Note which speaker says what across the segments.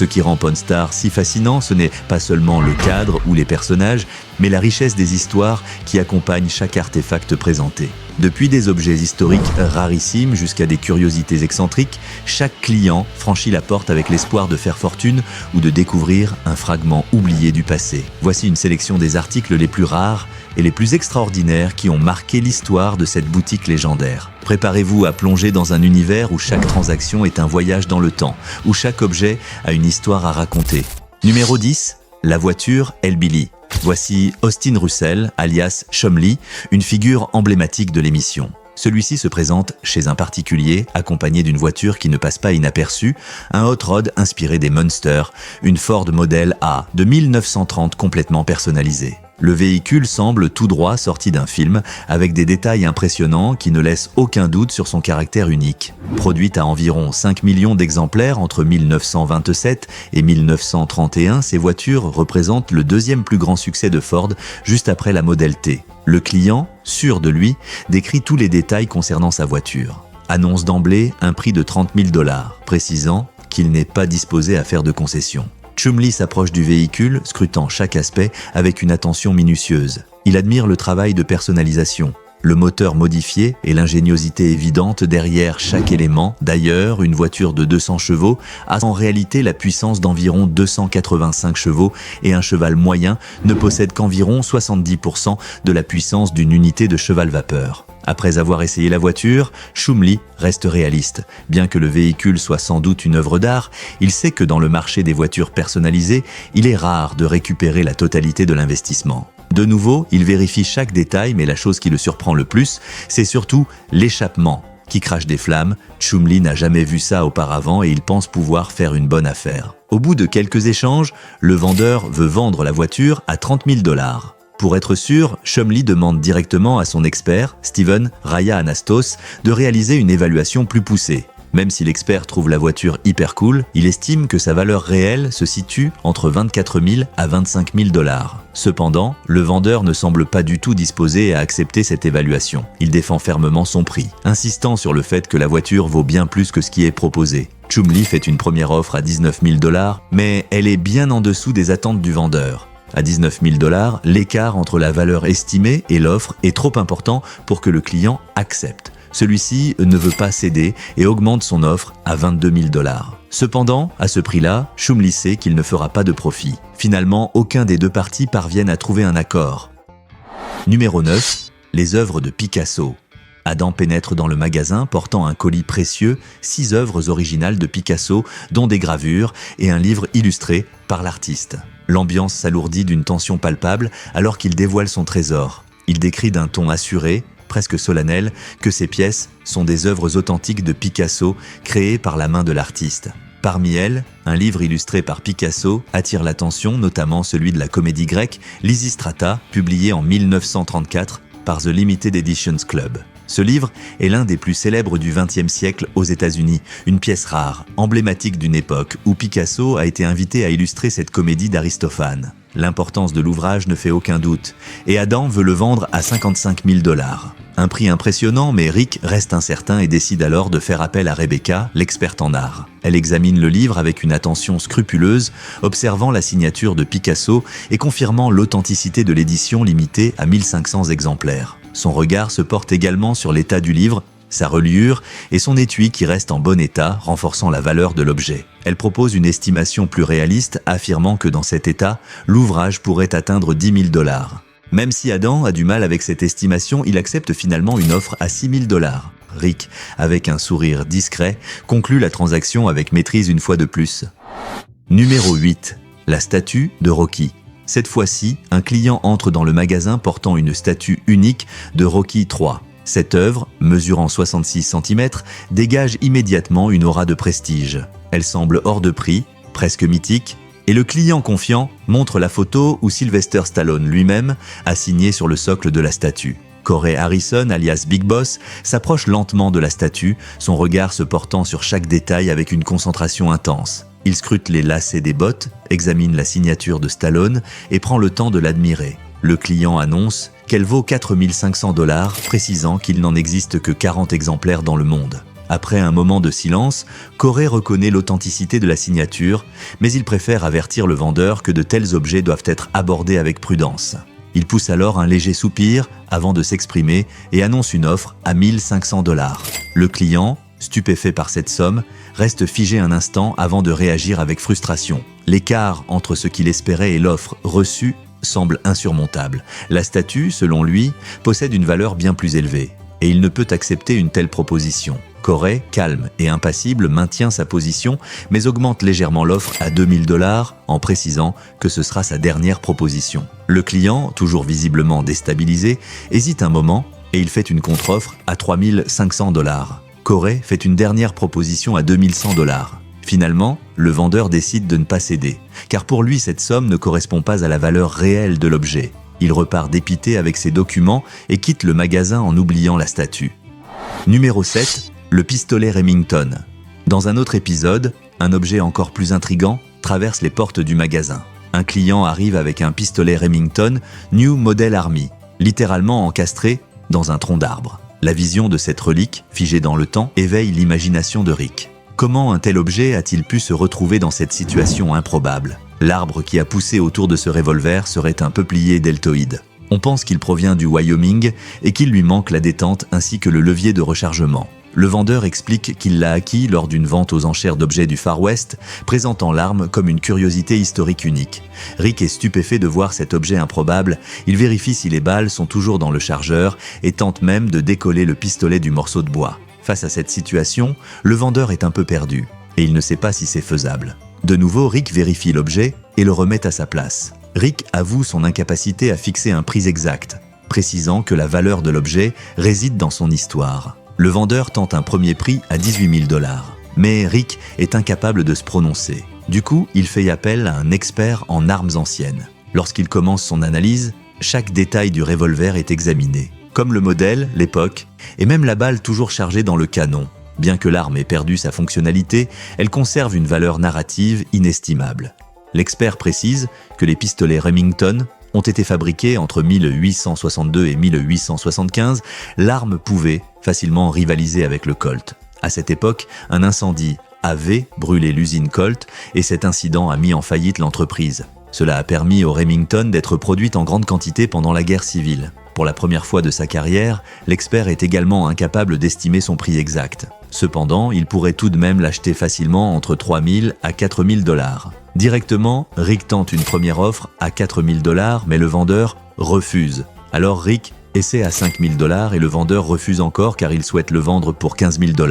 Speaker 1: Ce qui rend Pawn Stars si fascinant, ce n'est pas seulement le cadre ou les personnages, mais la richesse des histoires qui accompagnent chaque artefact présenté. Depuis des objets historiques rarissimes jusqu'à des curiosités excentriques, chaque client franchit la porte avec l'espoir de faire fortune ou de découvrir un fragment oublié du passé. Voici une sélection des articles les plus rares et les plus extraordinaires qui ont marqué l'histoire de cette boutique légendaire. Préparez-vous à plonger dans un univers où chaque transaction est un voyage dans le temps, où chaque objet a une histoire à raconter. Numéro 10, la voiture Hellbilly. Voici Austin Russell, alias Chumlee, une figure emblématique de l'émission. Celui-ci se présente chez un particulier, accompagné d'une voiture qui ne passe pas inaperçue, un hot rod inspiré des Munster, une Ford Model A de 1930 complètement personnalisée. Le véhicule semble tout droit sorti d'un film, avec des détails impressionnants qui ne laissent aucun doute sur son caractère unique. Produite à environ 5 millions d'exemplaires entre 1927 et 1931, ces voitures représentent le deuxième plus grand succès de Ford, juste après la Model T. Le client, sûr de lui, décrit tous les détails concernant sa voiture. Annonce d'emblée un prix de 30 000 $, précisant qu'il n'est pas disposé à faire de concessions. Chumlee s'approche du véhicule, scrutant chaque aspect avec une attention minutieuse. Il admire le travail de personnalisation, le moteur modifié et l'ingéniosité évidente derrière chaque élément. D'ailleurs, une voiture de 200 chevaux a en réalité la puissance d'environ 285 chevaux et un cheval moyen ne possède qu'environ 70% de la puissance d'une unité de cheval-vapeur. Après avoir essayé la voiture, Chumlee reste réaliste. Bien que le véhicule soit sans doute une œuvre d'art, il sait que dans le marché des voitures personnalisées, il est rare de récupérer la totalité de l'investissement. De nouveau, il vérifie chaque détail, mais la chose qui le surprend le plus, c'est surtout l'échappement qui crache des flammes. Chumlee n'a jamais vu ça auparavant et il pense pouvoir faire une bonne affaire. Au bout de quelques échanges, le vendeur veut vendre la voiture à 30 000 $. Pour être sûr, Chumlee demande directement à son expert, Steven Raya Anastos, de réaliser une évaluation plus poussée. Même si l'expert trouve la voiture hyper cool, il estime que sa valeur réelle se situe entre 24 000 à 25 000 $. Cependant, le vendeur ne semble pas du tout disposé à accepter cette évaluation. Il défend fermement son prix, insistant sur le fait que la voiture vaut bien plus que ce qui est proposé. Chumlee fait une première offre à 19 000 $, mais elle est bien en dessous des attentes du vendeur. À 19 000 $, l'écart entre la valeur estimée et l'offre est trop important pour que le client accepte. Celui-ci ne veut pas céder et augmente son offre à 22 000 $. Cependant, à ce prix-là, Chumlee sait qu'il ne fera pas de profit. Finalement, aucun des deux parties parviennent à trouver un accord. Numéro 9. Les œuvres de Picasso. Adam pénètre dans le magasin portant un colis précieux, 6 œuvres originales de Picasso, dont des gravures et un livre illustré par l'artiste. L'ambiance s'alourdit d'une tension palpable alors qu'il dévoile son trésor. Il décrit d'un ton assuré, presque solennel, que ces pièces sont des œuvres authentiques de Picasso créées par la main de l'artiste. Parmi elles, un livre illustré par Picasso attire l'attention, notamment celui de la comédie grecque Lysistrata, publié en 1934 par The Limited Editions Club. Ce livre est l'un des plus célèbres du XXe siècle aux États-Unis, une pièce rare, emblématique d'une époque où Picasso a été invité à illustrer cette comédie d'Aristophane. L'importance de l'ouvrage ne fait aucun doute, et Adam veut le vendre à 55 000 $. Un prix impressionnant, mais Rick reste incertain et décide alors de faire appel à Rebecca, l'experte en art. Elle examine le livre avec une attention scrupuleuse, observant la signature de Picasso et confirmant l'authenticité de l'édition limitée à 1500 exemplaires. Son regard se porte également sur l'état du livre, sa reliure et son étui qui reste en bon état, renforçant la valeur de l'objet. Elle propose une estimation plus réaliste, affirmant que dans cet état, l'ouvrage pourrait atteindre 10 000 $. Même si Adam a du mal avec cette estimation, il accepte finalement une offre à 6 000 $. Rick, avec un sourire discret, conclut la transaction avec maîtrise une fois de plus. Numéro 8. La statue de Rocky. Cette fois-ci, un client entre dans le magasin portant une statue unique de Rocky III. Cette œuvre, mesurant 66 cm, dégage immédiatement une aura de prestige. Elle semble hors de prix, presque mythique, et le client confiant montre la photo où Sylvester Stallone lui-même a signé sur le socle de la statue. Corey Harrison, alias Big Boss, s'approche lentement de la statue, son regard se portant sur chaque détail avec une concentration intense. Il scrute les lacets des bottes, examine la signature de Stallone et prend le temps de l'admirer. Le client annonce qu'elle vaut 4 500 $, précisant qu'il n'en existe que 40 exemplaires dans le monde. Après un moment de silence, Corey reconnaît l'authenticité de la signature, mais il préfère avertir le vendeur que de tels objets doivent être abordés avec prudence. Il pousse alors un léger soupir avant de s'exprimer et annonce une offre à 1500 $. Le client, stupéfait par cette somme, reste figé un instant avant de réagir avec frustration. L'écart entre ce qu'il espérait et l'offre reçue semble insurmontable. La statue, selon lui, possède une valeur bien plus élevée, et il ne peut accepter une telle proposition. Corey, calme et impassible, maintient sa position, mais augmente légèrement l'offre à 2000 $ en précisant que ce sera sa dernière proposition. Le client, toujours visiblement déstabilisé, hésite un moment et il fait une contre-offre à 3500 $. Corey fait une dernière proposition à 2100 $. Finalement, le vendeur décide de ne pas céder, car pour lui cette somme ne correspond pas à la valeur réelle de l'objet. Il repart dépité avec ses documents et quitte le magasin en oubliant la statue. Numéro 7. Le pistolet Remington. Dans un autre épisode, un objet encore plus intrigant traverse les portes du magasin. Un client arrive avec un pistolet Remington New Model Army, littéralement encastré dans un tronc d'arbre. La vision de cette relique, figée dans le temps, éveille l'imagination de Rick. Comment un tel objet a-t-il pu se retrouver dans cette situation improbable? L'arbre qui a poussé autour de ce revolver serait un peuplier deltoïde. On pense qu'il provient du Wyoming et qu'il lui manque la détente ainsi que le levier de rechargement. Le vendeur explique qu'il l'a acquis lors d'une vente aux enchères d'objets du Far West, présentant l'arme comme une curiosité historique unique. Rick est stupéfait de voir cet objet improbable, il vérifie si les balles sont toujours dans le chargeur et tente même de décoller le pistolet du morceau de bois. Face à cette situation, le vendeur est un peu perdu, et il ne sait pas si c'est faisable. De nouveau, Rick vérifie l'objet et le remet à sa place. Rick avoue son incapacité à fixer un prix exact, précisant que la valeur de l'objet réside dans son histoire. Le vendeur tente un premier prix à 18 000 $, mais Rick est incapable de se prononcer. Du coup, il fait appel à un expert en armes anciennes. Lorsqu'il commence son analyse, chaque détail du revolver est examiné, comme le modèle, l'époque, et même la balle toujours chargée dans le canon. Bien que l'arme ait perdu sa fonctionnalité, elle conserve une valeur narrative inestimable. L'expert précise que les pistolets Remington ont été fabriqués entre 1862 et 1875, l'arme pouvait facilement rivaliser avec le Colt. À cette époque, un incendie avait brûlé l'usine Colt et cet incident a mis en faillite l'entreprise. Cela a permis au Remington d'être produite en grande quantité pendant la guerre civile. Pour la première fois de sa carrière, l'expert est également incapable d'estimer son prix exact. Cependant, il pourrait tout de même l'acheter facilement entre 3 000 à 4 000 $. Directement, Rick tente une première offre à 4 000 $, mais le vendeur refuse. Alors Rick essaie à 5 000 $ et le vendeur refuse encore car il souhaite le vendre pour 15 000 $.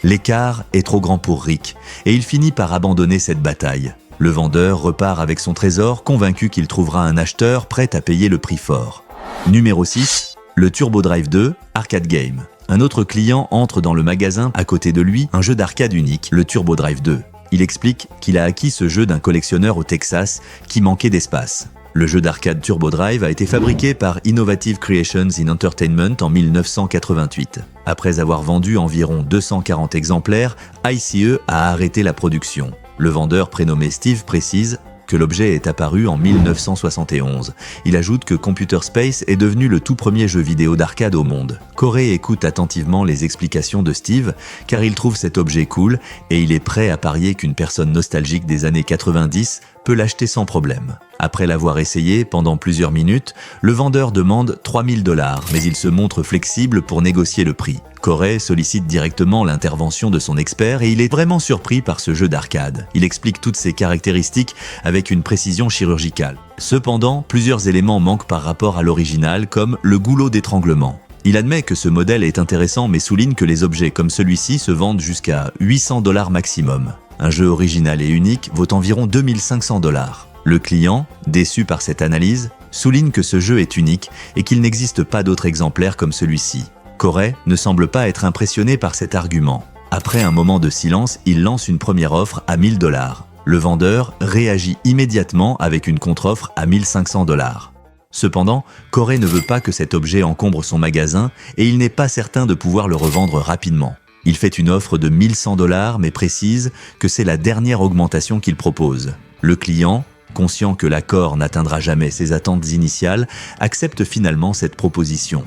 Speaker 1: L'écart est trop grand pour Rick et il finit par abandonner cette bataille. Le vendeur repart avec son trésor, convaincu qu'il trouvera un acheteur prêt à payer le prix fort. Numéro 6. Le Turbo Drive 2 Arcade Game. Un autre client entre dans le magasin, à côté de lui, un jeu d'arcade unique, le Turbo Drive 2. Il explique qu'il a acquis ce jeu d'un collectionneur au Texas qui manquait d'espace. Le jeu d'arcade Turbo Drive a été fabriqué par Innovative Creations in Entertainment en 1988. Après avoir vendu environ 240 exemplaires, ICE a arrêté la production. Le vendeur prénommé Steve précise que l'objet est apparu en 1971. Il ajoute que Computer Space est devenu le tout premier jeu vidéo d'arcade au monde. Corey écoute attentivement les explications de Steve, car il trouve cet objet cool et il est prêt à parier qu'une personne nostalgique des années 90 peut l'acheter sans problème. Après l'avoir essayé pendant plusieurs minutes, le vendeur demande 3 000 $, mais il se montre flexible pour négocier le prix. Corey sollicite directement l'intervention de son expert et il est vraiment surpris par ce jeu d'arcade. Il explique toutes ses caractéristiques avec une précision chirurgicale. Cependant, plusieurs éléments manquent par rapport à l'original, comme le goulot d'étranglement. Il admet que ce modèle est intéressant mais souligne que les objets comme celui-ci se vendent jusqu'à 800 $ maximum. Un jeu original et unique vaut environ 2500 $. Le client, déçu par cette analyse, souligne que ce jeu est unique et qu'il n'existe pas d'autres exemplaires comme celui-ci. Corey ne semble pas être impressionné par cet argument. Après un moment de silence, il lance une première offre à 1000 $. Le vendeur réagit immédiatement avec une contre-offre à 1500 $. Cependant, Corey ne veut pas que cet objet encombre son magasin et il n'est pas certain de pouvoir le revendre rapidement. Il fait une offre de 1100 $ mais précise que c'est la dernière augmentation qu'il propose. Le client, conscient que l'accord n'atteindra jamais ses attentes initiales, accepte finalement cette proposition.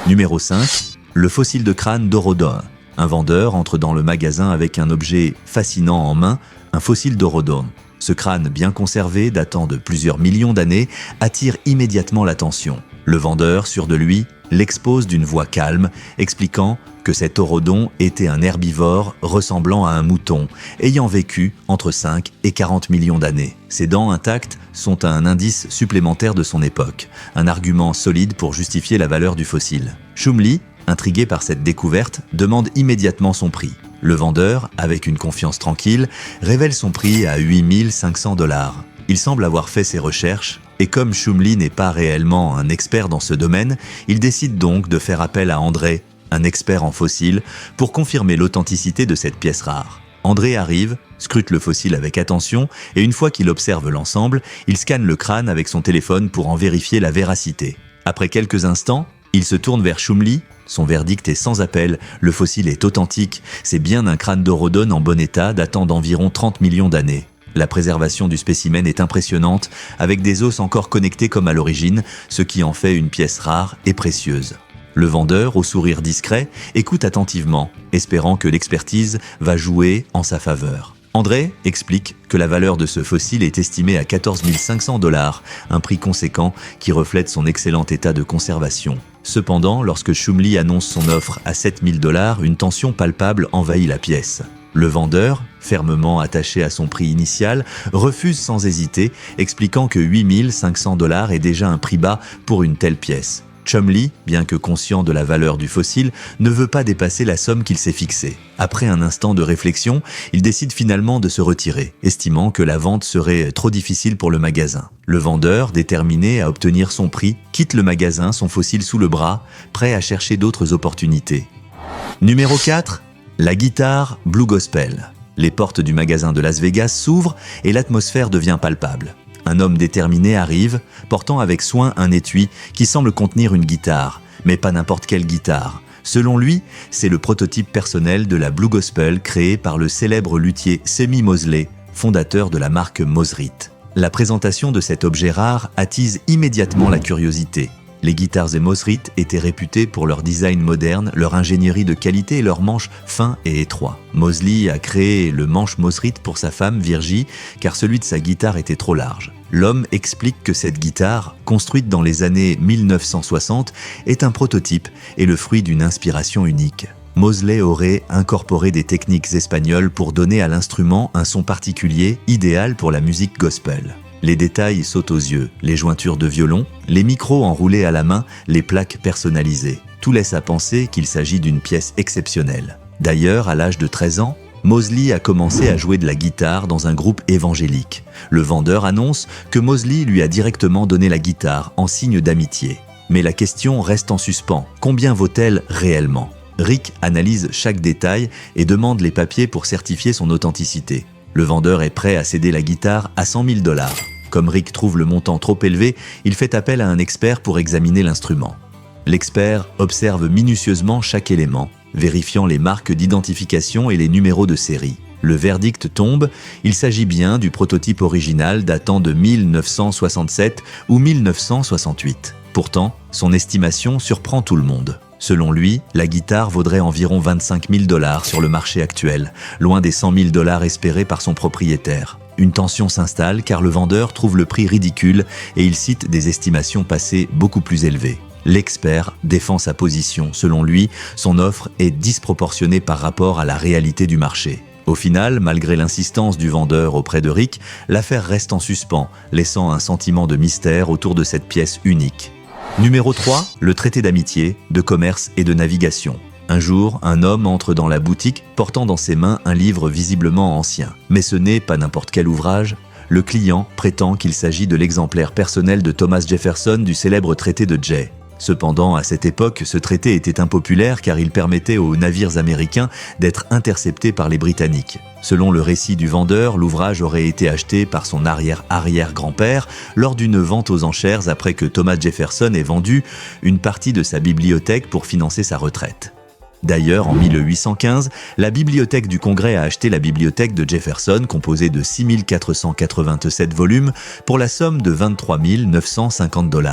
Speaker 1: Numéro 5. Le fossile de crâne d'Orodon. Un vendeur entre dans le magasin avec un objet fascinant en main, un fossile d'orodon. Ce crâne bien conservé, datant de plusieurs millions d'années, attire immédiatement l'attention. Le vendeur, sûr de lui, l'expose d'une voix calme, expliquant que cet orodon était un herbivore ressemblant à un mouton, ayant vécu entre 5 et 40 millions d'années. Ses dents intactes sont un indice supplémentaire de son époque, un argument solide pour justifier la valeur du fossile. Chumli, intrigué par cette découverte, demande immédiatement son prix. Le vendeur, avec une confiance tranquille, révèle son prix à 8 500 $. Il semble avoir fait ses recherches, et comme Chumli n'est pas réellement un expert dans ce domaine, il décide donc de faire appel à André, un expert en fossiles, pour confirmer l'authenticité de cette pièce rare. André arrive, scrute le fossile avec attention, et une fois qu'il observe l'ensemble, il scanne le crâne avec son téléphone pour en vérifier la véracité. Après quelques instants, il se tourne vers Chumli. Son verdict est sans appel, le fossile est authentique, c'est bien un crâne d'orodon en bon état datant d'environ 30 millions d'années. La préservation du spécimen est impressionnante, avec des os encore connectés comme à l'origine, ce qui en fait une pièce rare et précieuse. Le vendeur, au sourire discret, écoute attentivement, espérant que l'expertise va jouer en sa faveur. André explique que la valeur de ce fossile est estimée à 14 500 $, un prix conséquent qui reflète son excellent état de conservation. Cependant, lorsque Chumli annonce son offre à 7 000 $, une tension palpable envahit la pièce. Le vendeur, fermement attaché à son prix initial, refuse sans hésiter, expliquant que 8 500 $ est déjà un prix bas pour une telle pièce. Chumli, bien que conscient de la valeur du fossile, ne veut pas dépasser la somme qu'il s'est fixée. Après un instant de réflexion, il décide finalement de se retirer, estimant que la vente serait trop difficile pour le magasin. Le vendeur, déterminé à obtenir son prix, quitte le magasin, son fossile sous le bras, prêt à chercher d'autres opportunités. Numéro 4. La guitare Blue Gospel. Les portes du magasin de Las Vegas s'ouvrent et l'atmosphère devient palpable. Un homme déterminé arrive, portant avec soin un étui qui semble contenir une guitare, mais pas n'importe quelle guitare. Selon lui, c'est le prototype personnel de la Blue Gospel créé par le célèbre luthier Semi Mosley, fondateur de la marque Mosrite. La présentation de cet objet rare attise immédiatement la curiosité. Les guitares et Mosrite étaient réputées pour leur design moderne, leur ingénierie de qualité et leur manche fin et étroit. Mosley a créé le manche Mosrite pour sa femme Virgie, car celui de sa guitare était trop large. L'homme explique que cette guitare, construite dans les années 1960, est un prototype et le fruit d'une inspiration unique. Mosley aurait incorporé des techniques espagnoles pour donner à l'instrument un son particulier, idéal pour la musique gospel. Les détails sautent aux yeux, les jointures de violon, les micros enroulés à la main, les plaques personnalisées. Tout laisse à penser qu'il s'agit d'une pièce exceptionnelle. D'ailleurs, à l'âge de 13 ans, Mosley a commencé à jouer de la guitare dans un groupe évangélique. Le vendeur annonce que Mosley lui a directement donné la guitare en signe d'amitié. Mais la question reste en suspens. Combien vaut-elle réellement ? Rick analyse chaque détail et demande les papiers pour certifier son authenticité. Le vendeur est prêt à céder la guitare à 100 000 $. Comme Rick trouve le montant trop élevé, il fait appel à un expert pour examiner l'instrument. L'expert observe minutieusement chaque élément, vérifiant les marques d'identification et les numéros de série. Le verdict tombe, il s'agit bien du prototype original datant de 1967 ou 1968. Pourtant, son estimation surprend tout le monde. Selon lui, la guitare vaudrait environ 25 000 $ sur le marché actuel, loin des 100 000 $ espérés par son propriétaire. Une tension s'installe car le vendeur trouve le prix ridicule et il cite des estimations passées beaucoup plus élevées. L'expert défend sa position. Selon lui, son offre est disproportionnée par rapport à la réalité du marché. Au final, malgré l'insistance du vendeur auprès de Rick, l'affaire reste en suspens, laissant un sentiment de mystère autour de cette pièce unique. Numéro 3, le traité d'amitié, de commerce et de navigation. Un jour, un homme entre dans la boutique portant dans ses mains un livre visiblement ancien. Mais ce n'est pas n'importe quel ouvrage. Le client prétend qu'il s'agit de l'exemplaire personnel de Thomas Jefferson du célèbre traité de Jay. Cependant, à cette époque, ce traité était impopulaire car il permettait aux navires américains d'être interceptés par les Britanniques. Selon le récit du vendeur, l'ouvrage aurait été acheté par son arrière-arrière-grand-père lors d'une vente aux enchères après que Thomas Jefferson ait vendu une partie de sa bibliothèque pour financer sa retraite. D'ailleurs, en 1815, la bibliothèque du Congrès a acheté la bibliothèque de Jefferson, composée de 6 487 volumes, pour la somme de 23 950 $.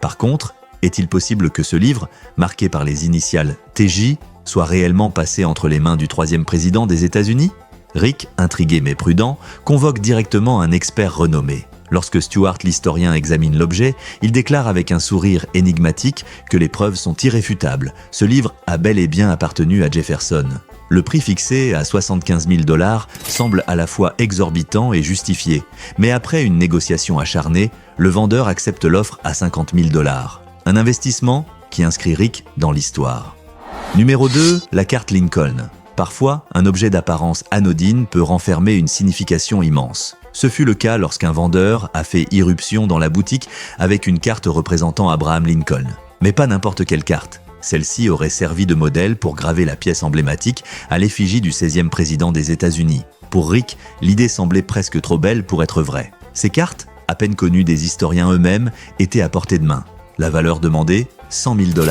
Speaker 1: Par contre, est-il possible que ce livre, marqué par les initiales TJ, soit réellement passé entre les mains du troisième président des États-Unis? Rick, intrigué mais prudent, convoque directement un expert renommé. Lorsque Stuart l'historien examine l'objet, il déclare avec un sourire énigmatique que les preuves sont irréfutables. Ce livre a bel et bien appartenu à Jefferson. Le prix fixé à 75 000 $ semble à la fois exorbitant et justifié, mais après une négociation acharnée, le vendeur accepte l'offre à 50 000 $. Un investissement qui inscrit Rick dans l'histoire. Numéro 2, la carte Lincoln. Parfois, un objet d'apparence anodine peut renfermer une signification immense. Ce fut le cas lorsqu'un vendeur a fait irruption dans la boutique avec une carte représentant Abraham Lincoln. Mais pas n'importe quelle carte. Celle-ci aurait servi de modèle pour graver la pièce emblématique à l'effigie du 16e président des États-Unis. Pour Rick, l'idée semblait presque trop belle pour être vraie. Ces cartes, à peine connues des historiens eux-mêmes, étaient à portée de main. La valeur demandée, 100 000 $.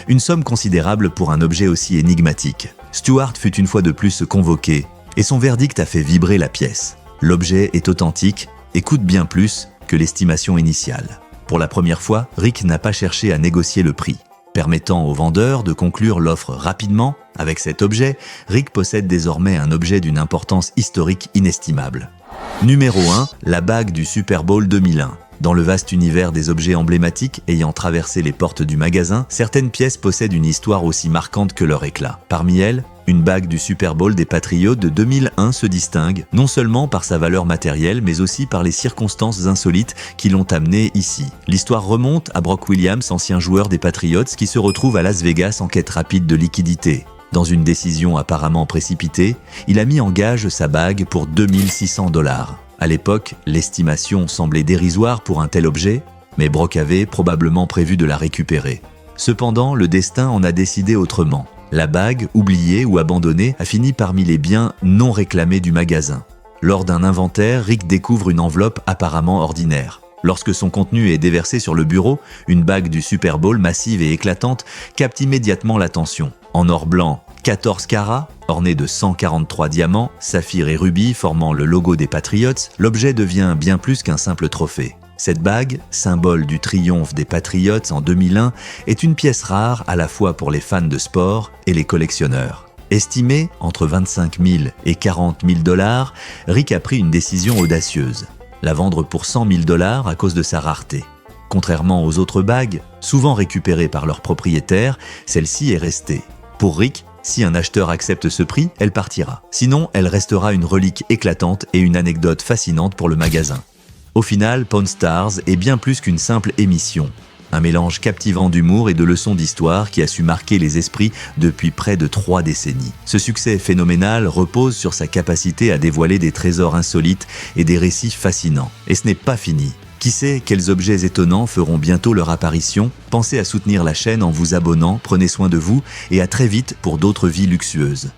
Speaker 1: Une somme considérable pour un objet aussi énigmatique. Stuart fut une fois de plus convoqué, et son verdict a fait vibrer la pièce. L'objet est authentique et coûte bien plus que l'estimation initiale. Pour la première fois, Rick n'a pas cherché à négocier le prix. Permettant au vendeur de conclure l'offre rapidement, avec cet objet, Rick possède désormais un objet d'une importance historique inestimable. Numéro 1, la bague du Super Bowl 2001. Dans le vaste univers des objets emblématiques ayant traversé les portes du magasin, certaines pièces possèdent une histoire aussi marquante que leur éclat. Parmi elles, une bague du Super Bowl des Patriots de 2001 se distingue, non seulement par sa valeur matérielle, mais aussi par les circonstances insolites qui l'ont amené ici. L'histoire remonte à Brock Williams, ancien joueur des Patriots, qui se retrouve à Las Vegas en quête rapide de liquidité. Dans une décision apparemment précipitée, il a mis en gage sa bague pour 2600 $. À l'époque, l'estimation semblait dérisoire pour un tel objet, mais Brock avait probablement prévu de la récupérer. Cependant, le destin en a décidé autrement. La bague, oubliée ou abandonnée, a fini parmi les biens non réclamés du magasin. Lors d'un inventaire, Rick découvre une enveloppe apparemment ordinaire. Lorsque son contenu est déversé sur le bureau, une bague du Super Bowl massive et éclatante capte immédiatement l'attention. En or blanc, 14 carats, orné de 143 diamants, saphirs et rubis formant le logo des Patriots, l'objet devient bien plus qu'un simple trophée. Cette bague, symbole du triomphe des Patriots en 2001, est une pièce rare à la fois pour les fans de sport et les collectionneurs. Estimée entre 25 000 et 40 000 $, Rick a pris une décision audacieuse. La vendre pour 100 000 $ à cause de sa rareté. Contrairement aux autres bagues, souvent récupérées par leurs propriétaires, celle-ci est restée. Pour Rick, si un acheteur accepte ce prix, elle partira. Sinon, elle restera une relique éclatante et une anecdote fascinante pour le magasin. Au final, Pawn Stars est bien plus qu'une simple émission. Un mélange captivant d'humour et de leçons d'histoire qui a su marquer les esprits depuis près de 3 décennies. Ce succès phénoménal repose sur sa capacité à dévoiler des trésors insolites et des récits fascinants. Et ce n'est pas fini. Qui sait quels objets étonnants feront bientôt leur apparition? Pensez à soutenir la chaîne en vous abonnant, prenez soin de vous et à très vite pour d'autres vies luxueuses.